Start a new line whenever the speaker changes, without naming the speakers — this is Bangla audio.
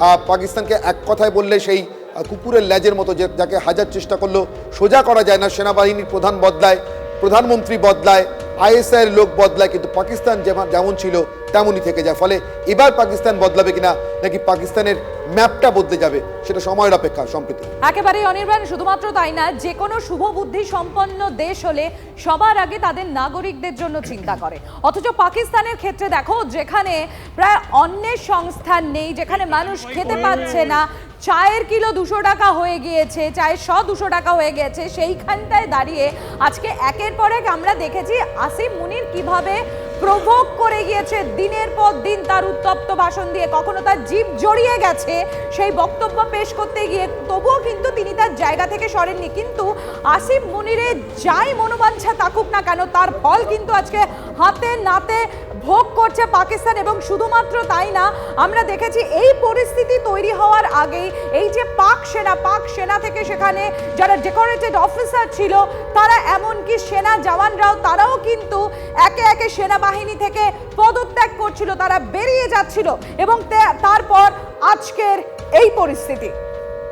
পাকিস্তানকে এক কথায় বললে সেই কুকুরের লেজের মতো, যে যাকে হাজার চেষ্টা করলেও সোজা করা যায় না। সেনাবাহিনীর প্রধান বদলায়, প্রধানমন্ত্রী বদলায়, আইএসআই এর লোক বদলায়, কিন্তু পাকিস্তান যেমন ছিল তেমনই থেকে যায়। ফলে এবার পাকিস্তান বদলাবে কিনা, নাকি পাকিস্তানের ম্যাপটা বদলে যাবে, সেটা সময়ের অপেক্ষা। সম্প্রতি
একেবারেই অনির্বাণ, শুধুমাত্র তাই না, যে কোনো শুভ বুদ্ধি সম্পন্ন দেশ হলে সবার আগে তাদের নাগরিকদের জন্য চিন্তা করে। অথচ পাকিস্তানের ক্ষেত্রে দেখো, যেখানে প্রায় অন্যের সংস্থান নেই, যেখানে মানুষ খেতে পাচ্ছে না, চায়ের কিলো 200 টাকা হয়ে গিয়েছে, চায়ের 200 টাকা হয়ে গেছে, সেইখানটায় দাঁড়িয়ে আজকে একের পর এক আমরা দেখেছি আসিফ মুনির কিভাবে প্রভোগ করে গিয়েছে দিনের পর দিন তার উত্তপ্ত ভাষণ দিয়ে। কখনো তার জিভ জড়িয়ে গেছে সেই বক্তব্য পেশ করতে গিয়ে, তবুও কিন্তু তিনি তার জায়গা থেকে সরেননি। কিন্তু আসিফ মুনিরের যাই মনোবাঞ্ছা থাকুক না কেন, তার ফল কিন্তু আজকে হাতে নাতে ভোগ করছে পাকিস্তান। এবং শুধুমাত্র তাই না, আমরা দেখেছি এই পরিস্থিতি তৈরি হওয়ার আগেই এই যে পাক সেনা থেকে সেখানে যারা ডেকোরেটেড অফিসার ছিল, তারা এমনকি সেনা জওয়ানরাও, তারাও কিন্তু একে একে সেনাবাহিনী থেকে পদত্যাগ করছিল, তারা বেরিয়ে যাচ্ছিল। এবং তারপর আজকের এই পরিস্থিতি।